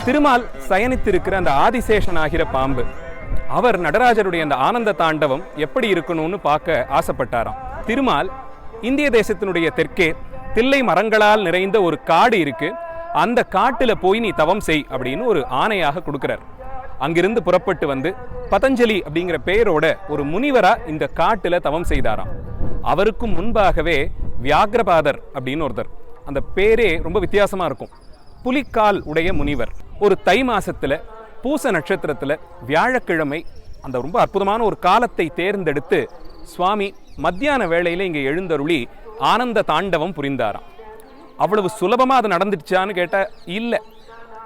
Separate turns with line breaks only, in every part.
திருமால் சயனித்திருக்கிற அந்த ஆதிசேஷன் ஆகிற பாம்பு, அவர் நடராஜருடைய அந்த ஆனந்த தாண்டவம் எப்படி இருக்கணும்னு பார்க்க ஆசைப்பட்டாராம். திருமால் இந்திய தேசத்தினுடைய தெற்கே தில்லை மரங்களால் நிறைந்த ஒரு காடு இருக்கு, அந்த காட்டுல போய் நீ தவம் செய் அப்படின்னு ஒரு ஆணையாக கொடுக்கிறார். அங்கிருந்து புறப்பட்டு வந்து பதஞ்சலி அப்படிங்கிற பெயரோட ஒரு முனிவரா இந்த காட்டுல தவம் செய்தாராம். அவருக்கும் முன்பாகவே வியாகிரபாதர் அப்படின்னு ஒருத்தர், அந்த பேரே ரொம்ப வித்தியாசமா இருக்கும், புலிக்கால் உடைய முனிவர். ஒரு தை மாசத்துல பூச நட்சத்திரத்துல வியாழக்கிழமை அந்த ரொம்ப அற்புதமான ஒரு காலத்தை தேர்ந்தெடுத்து சுவாமி மத்தியான வேளையில இங்க எழுந்தருளி ஆனந்த தாண்டவம் புரிந்தாராம். அவ்வளவு சுலபமா அது நடந்துடுச்சான்னு கேட்டா இல்ல.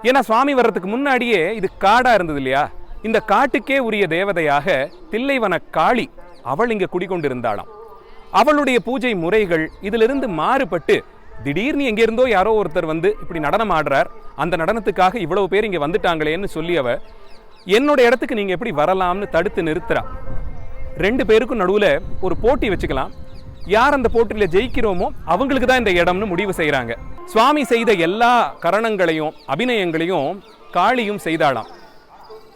ஏன்னா சுவாமி வர்றதுக்கு முன்னாடியே இது காடா இருந்தது இல்லையா, இந்த காட்டுக்கே உரிய தேவதையாக தில்லைவன காளி அவள் இங்க குடிக்கொண்டிருந்தாளாம். அவளுடைய பூஜை முறைகள் இதிலிருந்து மாறுபட்டு திடீர்னு எங்க இருந்தோ யாரோ ஒருத்தர் வந்து இப்படி நடனம் ஆடுறார், அந்த நடனத்துக்காக இவ்வளவு பேர் இங்க வந்துட்டாங்களேன்னு சொல்லி அவ என்னோட இடத்துக்கு நீங்க எப்படி வரலாம்னு தடுத்து நிறுத்துறா. ரெண்டு பேருக்கும் நடுவுல ஒரு போட்டி வச்சுக்கலாம், யார் அந்த போட்டியில ஜெயிக்கிறோமோ அவங்களுக்கு தான் இந்த இடம்னு முடிவு செய்யறாங்க. சுவாமி செய்த எல்லா கரணங்களையும் அபிநயங்களையும் காளியும் செய்தாளாம்.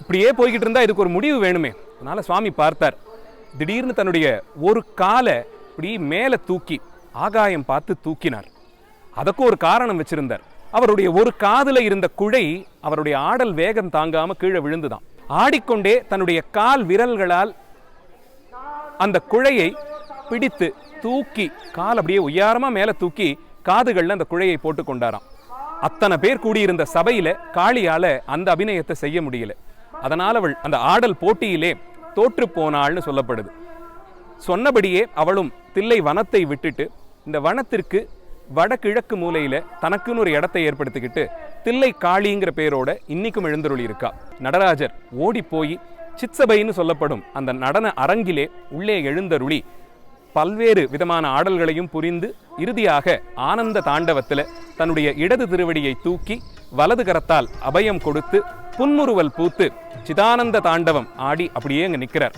இப்படியே போய்கிட்டு இருந்தா இதுக்கு ஒரு முடிவு வேணுமே. அதனால சுவாமி பார்த்தார், திடீர்னு தன்னுடைய ஒரு காலை இப்படி மேல தூக்கி ஆகாயம் பார்த்து தூக்கினார். அதுக்கும் ஒரு காரணம் வச்சிருந்தார். அவருடைய ஒரு காதுல இருந்த குழை அவருடைய ஆடல் வேகம் தாங்காம கீழே விழுந்துதான். ஆடிக்கொண்டே தன்னுடைய கால் விரல்களால் அந்த குழையை பிடித்து தூக்கி கால் அப்படியே உயரமா மேல தூக்கி காதுகள்ல அந்த குழையை போட்டு கொண்டாராம். அத்தனை பேர் கூடியிருந்த சபையில காளியால அந்த அபிநயத்தை செய்ய முடியல. அதனால் அவள் அந்த ஆடல் போட்டியிலே தோற்று போனாள்னு சொல்லப்படுது. சொன்னபடியே அவளும் தில்லை வனத்தை விட்டுட்டு இந்த வனத்திற்கு வடகிழக்கு மூலையில தனக்குன்னு ஒரு இடத்தை ஏற்படுத்திக்கிட்டு தில்லை காளிங்கிற பேரோட இன்னைக்கும் எழுந்தருளி இருக்கா. நடராஜர் ஓடி போய் சித்சபைன்னு சொல்லப்படும் அந்த நடன அரங்கிலே உள்ளே எழுந்தருளி பல்வேறு விதமான ஆடல்களையும் புரிந்து இறுதியாக ஆனந்த தாண்டவத்துல தன்னுடைய இடது திருவடியை தூக்கி வலது கரத்தால் அபயம் கொடுத்து புன்முறுவல் பூத்து சிதானந்த தாண்டவம் ஆடி அப்படியே அங்க நிற்கிறார்.